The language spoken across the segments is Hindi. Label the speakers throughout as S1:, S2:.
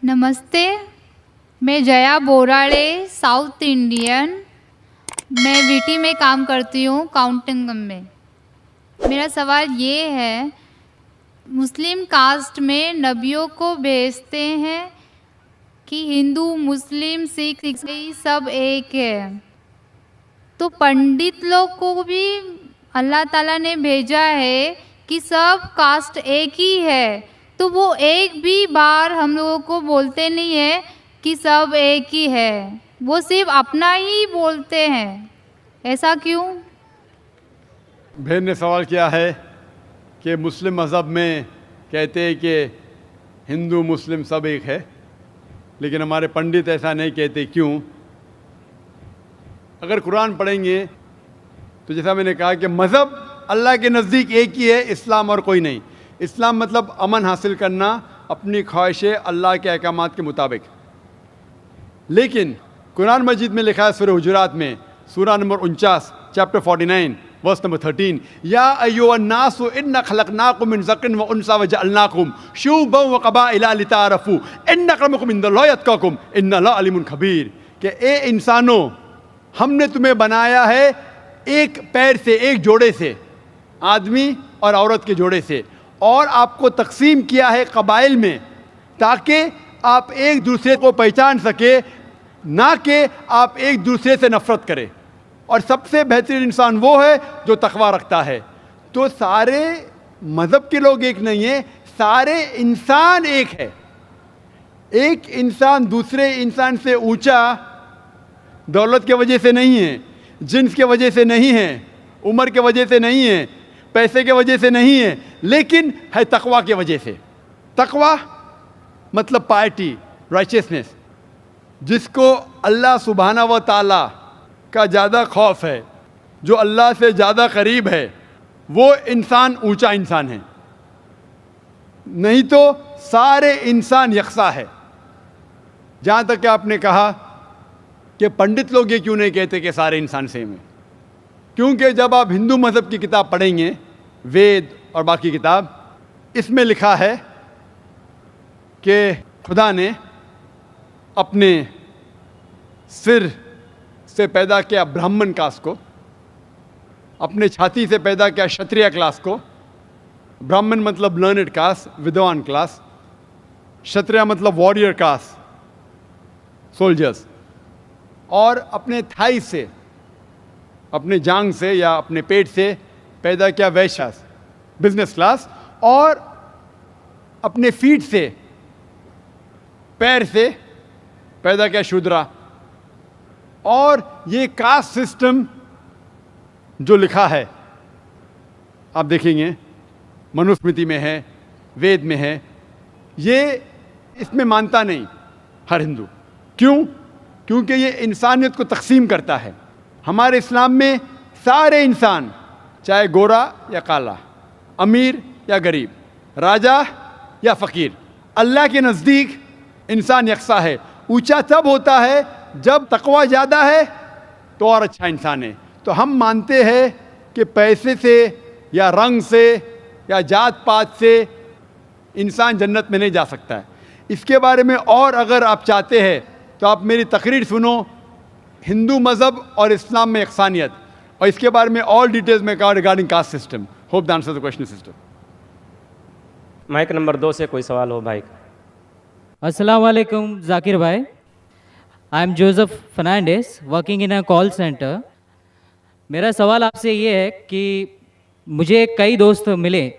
S1: नमस्ते, मैं जया बोराड़े, साउथ इंडियन। मैं वीटी में काम करती हूँ, काउंटिंग में। मेरा सवाल ये है, मुस्लिम कास्ट में नबियों को भेजते हैं कि हिंदू, मुस्लिम, सिख, ईसाई सब एक है, तो पंडित लोग को भी अल्लाह ताला ने भेजा है कि सब कास्ट एक ही है, तो वो एक भी बार हम लोगों को बोलते नहीं है कि सब एक ही है, वो सिर्फ अपना ही बोलते हैं, ऐसा क्यों?
S2: बहन ने सवाल किया है कि मुस्लिम मज़हब में कहते हैं कि हिंदू मुस्लिम सब एक है, लेकिन हमारे पंडित ऐसा नहीं कहते, क्यों? अगर कुरान पढ़ेंगे तो जैसा मैंने कहा कि मज़हब अल्लाह के नज़दीक एक ही है, इस्लाम और कोई नहीं। इस्लाम मतलब अमन हासिल करना अपनी ख्वाहिशें अल्लाह के अहकामात के मुताबिक। लेकिन कुरान मजीद में लिखा है सूरह हुजुरात में, सूरा नंबर 49, चैप्टर 49, वर्स नंबर 13, या अय्युहन्नासु इन्ना खलकनाकुम मिन ज़करिन व उन्सा व जअलनाकुम शुअबन व क़बाइला लिताअरफ़ू इन्न अक्रमकुम इंदल्लाहि अत्क़ाकुम इन्नल्लाह अलीमुन खबीर, कि ए इंसानों, हमने तुम्हें बनाया है एक पैर से, एक जोड़े से, आदमी और औरत के जोड़े से, और आपको तकसीम किया है कबाइल में ताकि आप एक दूसरे को पहचान सके, ना कि आप एक दूसरे से नफ़रत करें। और सबसे बेहतरीन इंसान वो है जो तकवा रखता है। तो सारे मज़हब के लोग एक नहीं है, सारे इंसान एक है। एक इंसान दूसरे इंसान से ऊंचा दौलत के वजह से नहीं है, जिन्स के वजह से नहीं है, उम्र के वजह से नहीं है, पैसे के वजह से नहीं है, लेकिन है तकवा के वजह से। तकवा मतलब पायटी, राइचियसनेस। जिसको अल्लाह सुब्हाना व ताला का ज़्यादा खौफ है, जो अल्लाह से ज़्यादा करीब है, वो इंसान ऊंचा इंसान है। नहीं तो सारे इंसान यकसा है। जहाँ तक कि आपने कहा कि पंडित लोग ये क्यों नहीं कहते कि सारे इंसान सेम है, क्योंकि जब आप हिंदू मज़हब की किताब पढ़ेंगे, वेद और बाकी किताब, इसमें लिखा है कि खुदा ने अपने सिर से पैदा किया ब्राह्मण कास्ट को, अपने छाती से पैदा किया क्षत्रिय क्लास को। ब्राह्मण मतलब लर्नेड कास्ट, विद्वान क्लास। क्षत्रिय मतलब वॉरियर कास्ट, सोल्जर्स। और अपने थाई से, अपने जांग से या अपने पेट से पैदा किया वैश्य, बिजनेस क्लास। और अपने फीट से, पैर से पैदा किया शूद्रा। और ये कास्ट सिस्टम जो लिखा है, आप देखेंगे मनुस्मृति में है, वेद में है, ये इसमें मानता नहीं हर हिंदू। क्यों? क्योंकि ये इंसानियत को तकसीम करता है। हमारे इस्लाम में सारे इंसान, चाहे गोरा या काला, अमीर या गरीब, राजा या फ़कीर, अल्लाह के नज़दीक इंसान यकसा है। ऊंचा तब होता है जब तकवा ज़्यादा है तो और अच्छा इंसान है। तो हम मानते हैं कि पैसे से या रंग से या जात पात से इंसान जन्नत में नहीं जा सकता है। इसके बारे में और अगर आप चाहते हैं तो आप मेरी तकरीर सुनो, हिंदू मज़हब और इस्लाम में यकसानियत, और इसके बारे में और डिटेल्स में कहा regarding caste system. Hope the answer the question sister.
S3: Mic number 2 से कोई सवाल हो भाई।
S4: अस्सलाम वालेकुम जाकिर भाई, I am Joseph Fernandes working in a call centre. मेरा सवाल आपसे ये है कि मुझे कई दोस्त मिले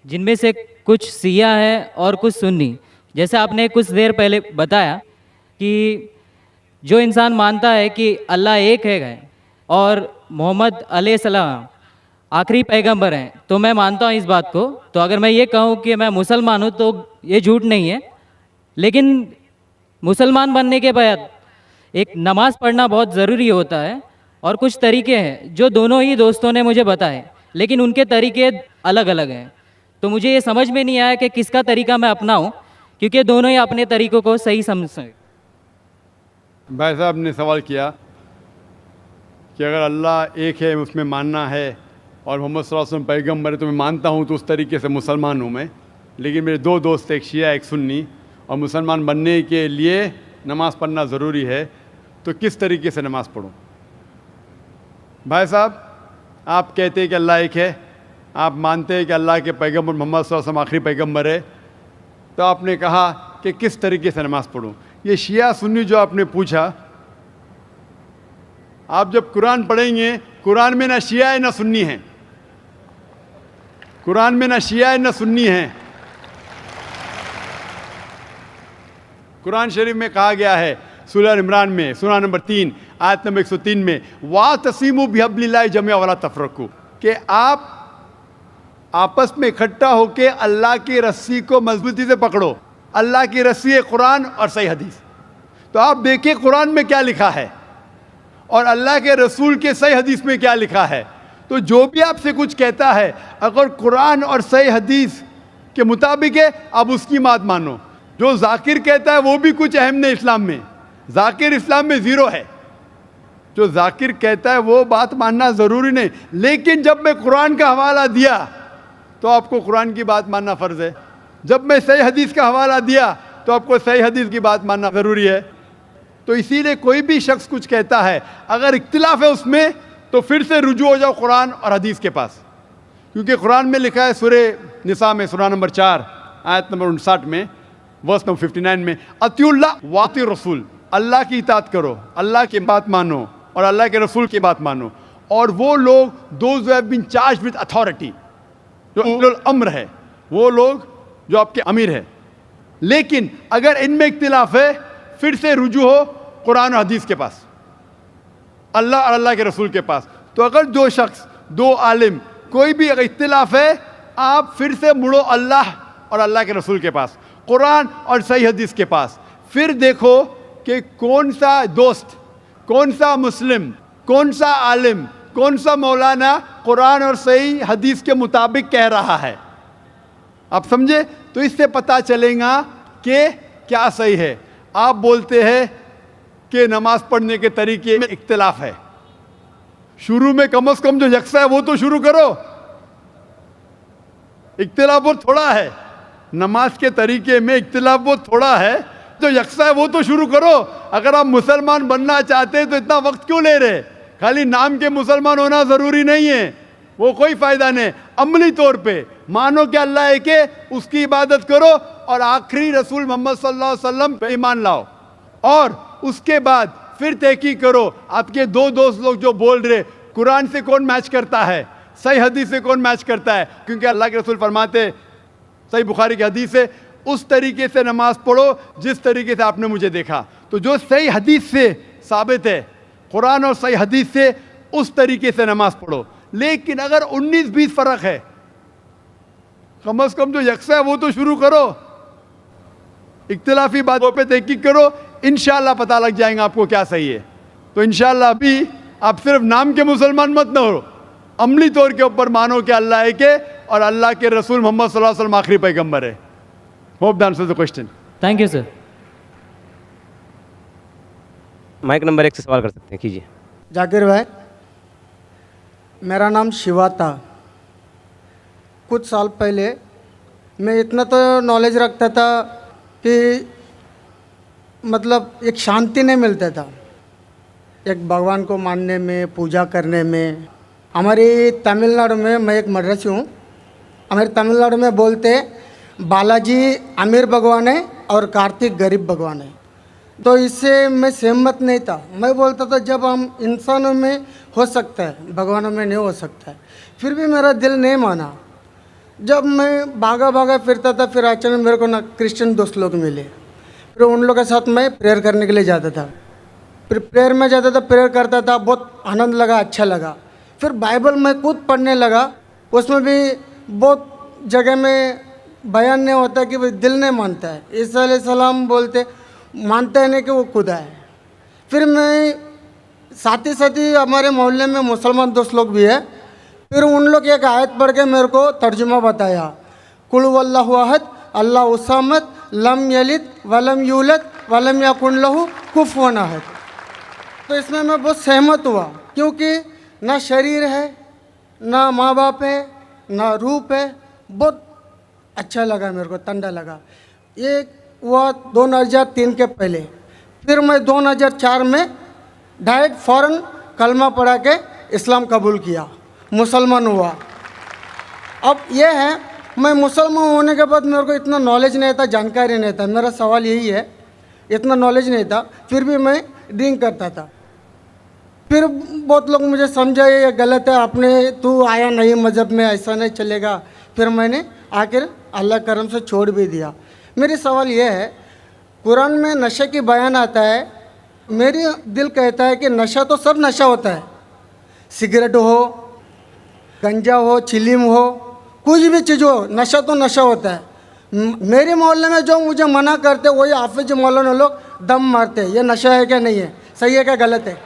S4: जिनमें से कुछ सिया है और कुछ सुन्नी। जैसे आपने कुछ देर पहले बताया कि जो इंसान मानता है कि अल्लाह एक है और मोहम्मद अलैहिस्सलाम आखिरी पैगंबर हैं, तो मैं मानता हूँ इस बात को। तो अगर मैं ये कहूँ कि मैं मुसलमान हूँ तो ये झूठ नहीं है। लेकिन मुसलमान बनने के बाद एक नमाज़ पढ़ना बहुत ज़रूरी होता है, और कुछ तरीके हैं जो दोनों ही दोस्तों ने मुझे बताए, लेकिन उनके तरीके अलग अलग हैं। तो मुझे ये समझ में नहीं आया कि किसका तरीका मैं अपनाऊं, क्योंकि दोनों ही अपने तरीक़ों को सही समझ सकें।
S2: भाई साहब ने सवाल किया कि अगर अल्लाह एक है, उसमें मानना है, और मोहम्मद सल्लल्लाहु अलैहि वसल्लम पैगम्बर है, तो मैं मानता हूँ, तो उस तरीके से मुसलमान हूँ मैं। लेकिन मेरे दो दोस्त, एक शिया एक सुन्नी, और मुसलमान बनने के लिए नमाज पढ़ना ज़रूरी है, तो किस तरीके से नमाज पढ़ूं? भाई साहब, आप कहते हैं कि अल्लाह एक है, आप मानते हैं कि अल्लाह के पैगम्बर मोहम्मद सल्लल्लाहु अलैहि वसल्लम आखिरी पैगम्बर है, तो आपने कहा कि किस तरीके से नमाज पढ़ूं? ये शिया सुन्नी जो आपने पूछा, आप जब कुरान पढ़ेंगे, कुरान में ना शिया है ना सुन्नी है, कुरान में ना शिया है ना सुन्नी है। कुरान शरीफ में कहा गया है सूरह इमरान में सूरह नंबर 3 आयत नंबर 103 में, वा तसीमु बिहब्लिल्लाहि जमिया वला तफरकू, कि आप आपस में इकट्ठा होकर अल्लाह की रस्सी को मजबूती से पकड़ो। अल्लाह की रस्सी है कुरान और सही हदीस। तो आप देखिए कुरान में क्या लिखा है और अल्लाह के रसूल के सही हदीस में क्या लिखा है। तो जो भी आपसे कुछ कहता है, अगर कुरान और सही हदीस के मुताबिक है, आप उसकी बात मानो। जो जाकिर कहता है वो भी कुछ अहम नहीं इस्लाम में, जाकिर इस्लाम में ज़ीरो है। जो जाकिर कहता है वो बात मानना ज़रूरी नहीं, लेकिन जब मैं कुरान का हवाला दिया तो आपको कुरान की बात मानना फ़र्ज़ है। जब मैं सही हदीस का हवाला दिया तो आपको सही हदीस की बात मानना ज़रूरी है। तो इसीलिए कोई भी शख्स कुछ कहता है, अगर इख्तिलाफ है उसमें, तो फिर से रुजू हो जाओ कुरान और हदीस के पास, क्योंकि कुरान में लिखा है सूरह निसा में सूरह नंबर 4 आयत नंबर 59 में वर्स नंबर 59 में, अतिउल्लाह वाति रसूल, अल्लाह की इताअत करो, अल्लाह की बात मानो और अल्लाह के रसूल की बात मानो। और वो लोग those have been charged with authority, जो उलुल अम्र है, वो लोग जो आपके अमीर है। लेकिन अगर इनमें इख्तिलाफ है, फिर से रुजू हो कुरान और हदीस के पास, अल्लाह और अल्लाह के रसूल के पास। तो अगर दो शख्स, दो आलिम, कोई भी अगर इख्तिलाफ है, आप फिर से मुड़ो अल्लाह और अल्लाह के रसूल के पास, कुरान और सही हदीस के पास। फिर देखो कि कौन सा दोस्त, कौन सा मुस्लिम, कौन सा आलिम, कौन सा मौलाना कुरान और सही हदीस के मुताबिक कह रहा है। आप समझे? तो इससे पता चलेगा कि क्या सही है। आप बोलते हैं कि नमाज पढ़ने के तरीके में इख्तिलाफ है, शुरू में कम से कम जो यकसा है वो तो शुरू करो। इख्तिलाफ बहुत थोड़ा है, नमाज के तरीके में इख्तिलाफ बहुत थोड़ा है, जो यकसा है वो तो शुरू करो। अगर आप मुसलमान बनना चाहते हैं तो इतना वक्त क्यों ले रहे? खाली नाम के मुसलमान होना ज़रूरी नहीं है, वो कोई फ़ायदा नहीं। अमली तौर पे मानो कि अल्लाह एक है, उसकी इबादत करो और आखिरी रसूल मोहम्मद सल्लल्लाहु अलैहि वसल्लम पे ईमान लाओ। और उसके बाद फिर तहकीक करो, आपके दो दोस्त लोग जो बोल रहे कुरान से कौन मैच करता है, सही हदीस से कौन मैच करता है, क्योंकि अल्लाह के रसूल फरमाते सही बुखारी की हदीस से, उस तरीके से नमाज पढ़ो जिस तरीके से आपने मुझे देखा। तो जो सही हदीस से साबित है, कुरान और सही हदीस से, उस तरीके से नमाज पढ़ो। लेकिन अगर 19-20 फ़र्क है, कम से कम जो यकसा है वो तो शुरू करो। इख्तिलाफी बातों पे तहकीक करो, इंशाअल्लाह पता लग जाएगा आपको क्या सही है। तो इंशाअल्लाह अभी आप सिर्फ नाम के मुसलमान मत न हो, अमली तौर के ऊपर मानो कि अल्लाह एक है और अल्लाह के रसूल मोहम्मद सल्लल्लाहु अलैहि वसल्लम आखिरी पैगंबर है। Hope that answers the question.
S4: Thank you sir.
S3: Mic number 1 से सवाल कर सकते हैं, कीजिए।
S5: जाकिर भाई, मेरा नाम शिवा था। कुछ साल पहले मैं इतना तो नॉलेज रखता था कि मतलब एक शांति नहीं मिलता था एक भगवान को मानने में, पूजा करने में। हमारी तमिलनाडु में, मैं एक मद्रासी हूँ, हमारे तमिलनाडु में बोलते बालाजी अमीर भगवान है और कार्तिक गरीब भगवान है। तो इससे मैं सहमत नहीं था। मैं बोलता था जब हम इंसानों में हो सकता है, भगवानों में नहीं हो सकता है। फिर भी मेरा दिल नहीं माना। जब मैं भागा भागा फिरता था, फिर अचानक मेरे को ना क्रिश्चियन दोस्त लोग मिले। फिर उन लोगों के साथ मैं प्रेयर करने के लिए जाता था। फिर प्रेयर में जाता था, प्रेयर करता था, बहुत आनंद लगा, अच्छा लगा। फिर बाइबल मैं खुद पढ़ने लगा। उसमें भी बहुत जगह में बयान नहीं होता कि भाई दिल नहीं मानता है। ईसा अलैहिस्सलाम बोलते मानते हैं नहीं कि वो खुदा है। फिर मैं साथ ही हमारे मोहल्ले में मुसलमान दोस्त लोग भी है। फिर उन लोग एक आयत पढ़ के मेरे को तर्जुमा बताया, कुल वल्लाहु अहद अल्लाहु समद लम यलिद वलम यूलद वलम यकुन लहू कुफुवन अहद। तो इसमें मैं बहुत सहमत हुआ, क्योंकि ना शरीर है, ना माँ बाप है, ना रूप है। बहुत अच्छा लगा मेरे को, ठंडा लगा। ये हुआ 2003 के पहले। फिर मैं 2004 में डायरेक्ट फ़ौरन कलमा पढ़ा के इस्लाम कबूल किया, मुसलमान हुआ। अब ये है, मैं मुसलमान होने के बाद मेरे को इतना नॉलेज नहीं था, जानकारी नहीं था। मेरा सवाल यही है, इतना नॉलेज नहीं था, फिर भी मैं ड्रिंक करता था। फिर बहुत लोग मुझे समझाए ये गलत है, आपने तू आया नहीं मज़हब में, ऐसा नहीं चलेगा। फिर मैंने आखिर अल्लाह करम से छोड़ भी दिया। मेरी सवाल ये है, कुरान में नशे की बयान आता है, मेरी दिल कहता है कि नशा तो सब नशा होता है, सिगरेट हो, गंजा हो, चिलीम हो, कुछ भी चीज़ हो, नशा तो नशा होता है। मेरे मोहल्ले में जो मुझे मना करते वही हाफिज मौलाना लोग दम मारते। ये नशा है क्या नहीं है, सही है क्या गलत है?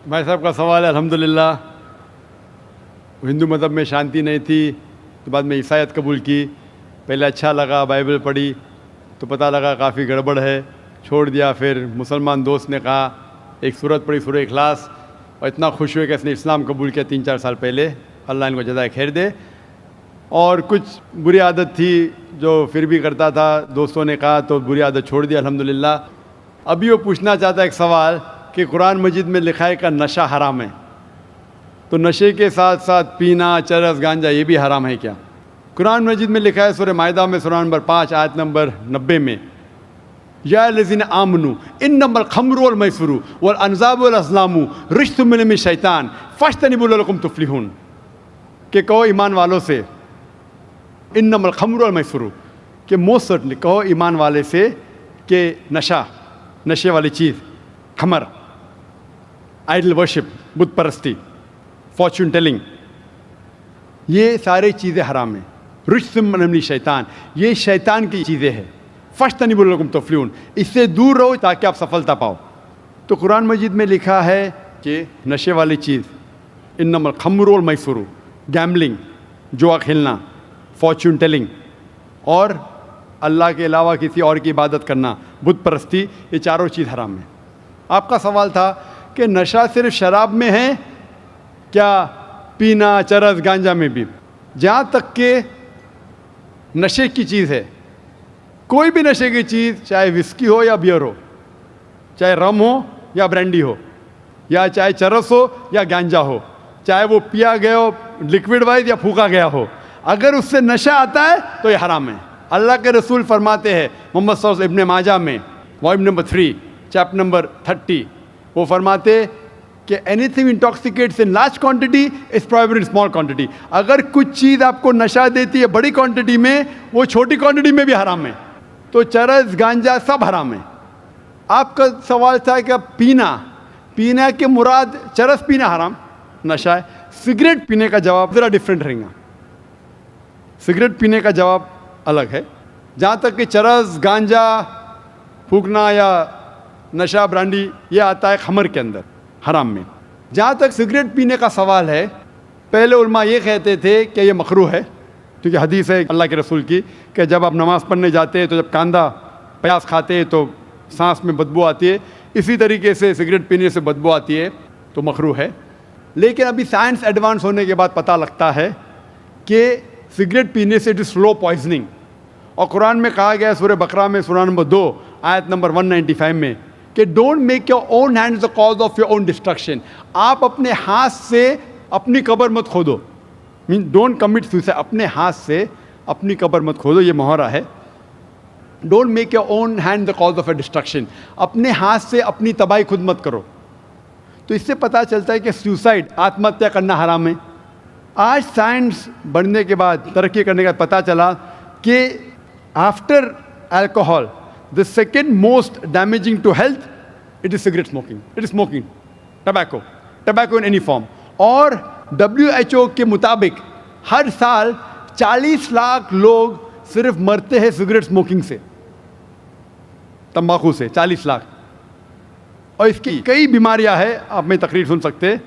S2: भाई साहब का सवाल है। अल्हम्दुलिल्लाह, हिंदू मज़हब में शांति नहीं थी तो बाद में ईसाईयत कबूल की। पहले अच्छा लगा, बाइबल पढ़ी तो पता लगा काफ़ी गड़बड़ है, छोड़ दिया। फिर मुसलमान दोस्त ने कहा, एक सूरत पढ़ी, सूरह इखलास, और इतना खुश हुए कि इसने इस्लाम कबूल किया 3-4 साल पहले। अल्लाह इनको जज़ाए खैर दे। और कुछ बुरी आदत थी जो फिर भी करता था, दोस्तों ने कहा तो बुरी आदत छोड़ दी अल्हम्दुलिल्लाह। अभी वो पूछना चाहता है एक सवाल कि कुरान मजीद में लिखा है कि नशा हराम है, तो नशे के साथ साथ पीना, चरस, गांजा ये भी हराम है क्या? कुरान मजीद में लिखा है सूरह माइदा में सूरह नंबर 5 आयत नंबर 90 में, या लज़ीना आमनू इन्नमल खम्रु वल मैसरू वल अनज़ाबु वल अज़लामु रिज्सुम मिन शैतान फज्तनिबू लअल्लकुम तुफ़्लिहून, कि कहो ईमान वालों से, इन्नमल खम्रु वल मैसरू, कि मोस्ट सर्टनली कहो ईमान वाले से कि नशा, नशे वाली चीज़, खमर, आइडल वर्शिप, बुत परस्ती, फॉर्चून टेलिंग, ये सारी चीज़ें हराम हैं। रिज्सुम मिन शैतान, ये शैतान की चीज़ें हैं। फज्तनिबू लअल्लकुम तुफ़्लिहून, इससे दूर रहो ताकि आप सफलता पाओ। तो कुरान मजीद में लिखा है कि नशे वाली चीज़, इन्नमल खम्रु वल मैसरू, गैम्बलिंग, जुआ खेलना, फॉर्चून टेलिंग, और अल्लाह के अलावा किसी और की इबादत करना, बुत परस्ती, ये चारों चीज़ हराम है। आपका सवाल था कि नशा सिर्फ शराब में है क्या, पीना, चरस, गांजा में भी? जहाँ तक के नशे की चीज़ है, कोई भी नशे की चीज़, चाहे विस्की हो या बियर हो, चाहे रम हो या ब्रांडी हो, या चाहे चरस हो या गांजा हो, चाहे वो पिया गया हो लिक्विड वाइज या फूका गया हो, अगर उससे नशा आता है तो ये हराम है। अल्लाह के रसूल फरमाते हैं मोहम्मद सल्लल्लाहु अलैहि वसल्लम, इब्न माजा में वॉल्यूम नंबर 3 चैप्टर नंबर 30, वो फरमाते कि anything intoxicates in large quantity is prohibited in small quantity. अगर कुछ चीज़ आपको नशा देती है बड़ी क्वांटिटी में, वो छोटी क्वांटिटी में भी हराम है। तो चरस, गांजा सब हराम है। आपका सवाल था कि पीना के मुराद चरस पीना हराम, नशा है। सिगरेट पीने का जवाब ज़रा डिफरेंट रहेगा। सिगरेट पीने का जवाब अलग है। जहाँ तक कि चरस, गांजा फूकना या नशा, ब्रांडी, ये आता है खमर के अंदर, हराम में। जहाँ तक सिगरेट पीने का सवाल है, पहले उलमा ये कहते थे कि ये मकरूह है, क्योंकि हदीस है अल्लाह के रसूल की कि जब आप नमाज़ पढ़ने जाते हैं तो जब कांदा प्याज खाते हैं तो सांस में बदबू आती है, इसी तरीके से सिगरेट पीने से बदबू आती है, तो मकरूह है। लेकिन अभी साइंस एडवांस होने के बाद पता लगता है कि सिगरेट पीने से इट इज़ स्लो पॉइजनिंग। और कुरान में कहा गया है सूरह बकरा में सूरह नंबर 2 आयत नंबर 195 में कि don't make your own hands the cause of your own destruction. आप अपने हाथ से अपनी कब्र मत खोदो, मीन डोंट कमिट सुसाइड, अपने हाथ से अपनी कब्र मत खोदो, ये मुहावरा है। Don't make your own hand the cause of A destruction, अपने हाथ से अपनी तबाही खुद मत करो। तो इससे पता चलता है कि सुसाइड, आत्महत्या करना हराम है। आज साइंस बढ़ने के बाद, तरक्की करने के बाद पता चला कि after alcohol the second most damaging to health it is cigarette smoking, it is smoking, tobacco in any form. और WHO के मुताबिक हर साल 40 लाख लोग सिर्फ मरते हैं सिगरेट स्मोकिंग से, तंबाकू से, 40 लाख। और इसकी कई बीमारियां हैं, आप में तकरीर सुन सकते हैं,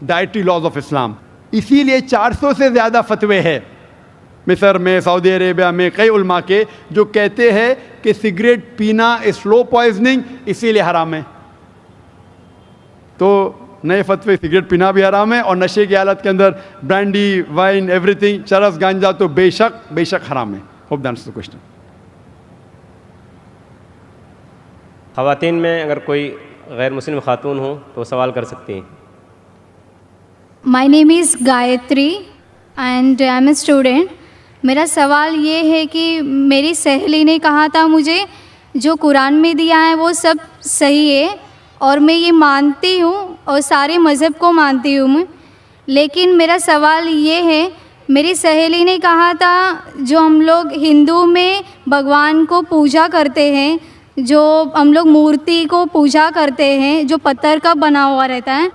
S2: डाइटरी लॉज ऑफ इस्लाम। इसीलिए 400 से ज़्यादा फतवे हैं मिस्र में, सऊदी अरेबिया में, कई उलमा के, जो कहते हैं कि सिगरेट पीना स्लो पॉइजनिंग, इसीलिए हराम है। तो नए फतवे सिगरेट पीना भी हराम है और नशे की हालत के अंदर ब्रांडी वाइन एवरीथिंग चरस गांजा तो बेशक हराम है। Hope that answers the question.
S3: ख़वातीन में अगर कोई गैर मुस्लिम खातून हो तो सवाल कर सकती हैं।
S1: My name is Gayatri and I am a student. मेरा सवाल ये है कि मेरी सहेली ने कहा था मुझे जो कुरान में दिया है वो सब सही है और मैं ये मानती हूँ और सारे मज़हब को मानती हूँ मैं, लेकिन मेरा सवाल ये है, मेरी सहेली ने कहा था जो हम लोग हिंदू में भगवान को पूजा करते हैं, जो हम लोग मूर्ति को पूजा करते हैं जो पत्थर का बना हुआ रहता है,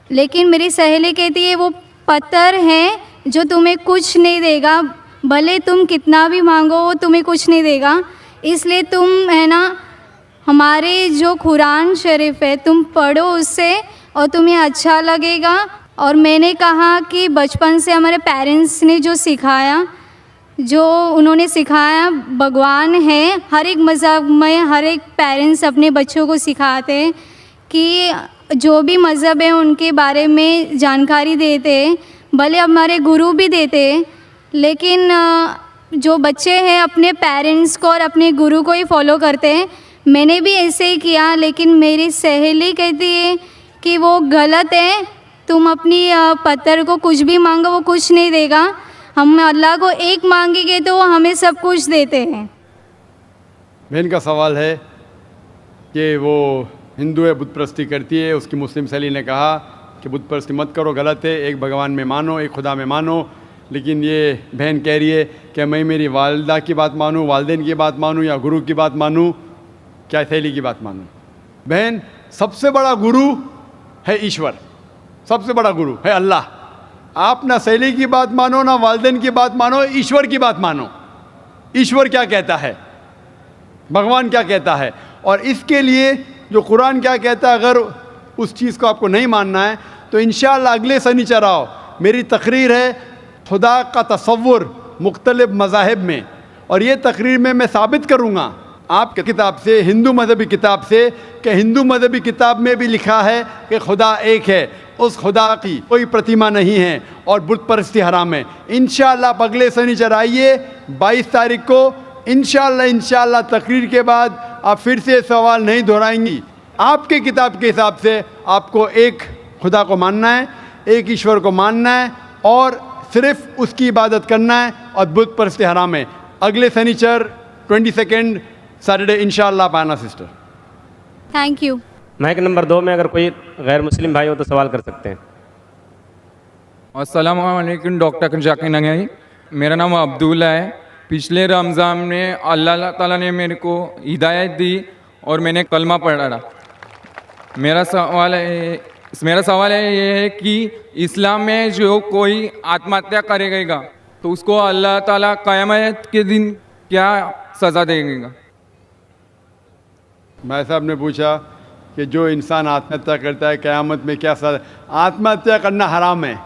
S1: लेकिन मेरी सहेली कहती है वो पत्थर है जो तुम्हें कुछ नहीं देगा, भले तुम कितना भी मांगो वो तुम्हें कुछ नहीं देगा, इसलिए तुम है ना हमारे जो कुरान शरीफ है तुम पढ़ो उससे और तुम्हें अच्छा लगेगा। और मैंने कहा कि बचपन से हमारे पेरेंट्स ने जो सिखाया, जो उन्होंने सिखाया भगवान है, हर एक मज़हब में हर एक पेरेंट्स अपने बच्चों को सिखाते हैं कि जो भी मज़हब है उनके बारे में जानकारी देते हैं, भले हमारे गुरु भी देते हैं, लेकिन जो बच्चे हैं अपने पेरेंट्स को और अपने गुरु को ही फॉलो करते हैं। मैंने भी ऐसे ही किया, लेकिन मेरी सहेली कहती है कि वो गलत है, तुम अपनी पत्थर को कुछ भी मांगो वो कुछ नहीं देगा, हम अल्लाह को एक मांगेंगे तो वो हमें सब कुछ देते हैं।
S2: बहन का सवाल है कि वो हिंदू है, बुत परस्ती करती है, उसकी मुस्लिम सहेली ने कहा कि बुत परस्ती मत करो, गलत है, एक भगवान में मानो, एक खुदा में मानो, लेकिन ये बहन कह रही है कि मैं मेरी वालदा की बात मानूँ, वालदेन की बात मानूँ या गुरु की बात मानूँ, क्या सहेली की बात मानूँ? बहन, सबसे बड़ा गुरु है ईश्वर, सबसे बड़ा गुरु है अल्लाह। आप ना सहेली की बात मानो ना वालदेन की बात मानो, ईश्वर की बात मानो। ईश्वर क्या कहता है, भगवान क्या कहता है, और इसके लिए जो कुरान क्या कहता है, अगर उस चीज़ को आपको नहीं मानना है तो इंशाअल्लाह अगले शनिचर आओ, मेरी तकरीर है खुदा का तसव्वुर मुख्तलिफ मज़ाहिब में, और ये तकरीर में मैं साबित करूँगा आपके किताब से, हिंदू मजहबी किताब से, कि हिंदू मजहबी किताब में भी लिखा है कि खुदा एक है, उस खुदा की कोई प्रतिमा नहीं है और बुत परस्ती हराम है। इंशाअल्लाह आप अगले शनिचर आइए 22 तारीख को, इंशाअल्लाह तकरीर के बाद आप फिर से सवाल नहीं दोहराएंगी। आपके किताब के हिसाब से आपको एक खुदा को मानना है, एक ईश्वर को मानना है और सिर्फ उसकी इबादत करना है, और बुत परस्ती हराम है। अगले शनिचर 22 सैटरडे इंशाअल्लाह पाना sister.
S1: Thank you.
S3: Mic number 2 में अगर कोई गैर मुस्लिम भाई हो तो सवाल कर सकते हैं।
S6: अस्सलाम वालेकुम डॉक्टर जाकिर नंगई, मेरा नाम अब्दुल्ला है। पिछले रमज़ान में अल्लाह ताला ने मेरे को हिदायत दी और मैंने कलमा पढ़ा। मेरा सवाल ये है कि इस्लाम में जो कोई आत्महत्या करेगा तो उसको अल्लाह ताला क़यामत के दिन क्या सज़ा देगा?
S2: भाई साहब ने पूछा कि जो इंसान आत्महत्या करता है क़यामत में क्या सज़ा। आत्महत्या करना हराम है,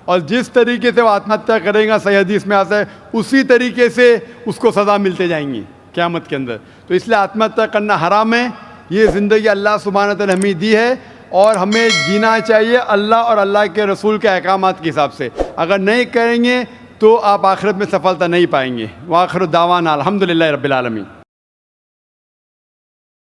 S2: और जिस तरीके से वो आत्महत्या करेगा सही हदीस में आता है उसी तरीके से उसको सज़ा मिलते जाएंगी क़यामत के अंदर। तो इसलिए आत्महत्या करना हराम है। ये ज़िंदगी अल्लाह सुब्हानहू व तआला हमें दी है और हमें जीना चाहिए अल्लाह और अल्लाह के रसूल के अहकामात के हिसाब से। अगर नहीं करेंगे तो आप आखिरत में सफलता नहीं पाएंगे। व आखिर दावाना अल्हम्दुलिल्लाहि रब्बिल आलमीन।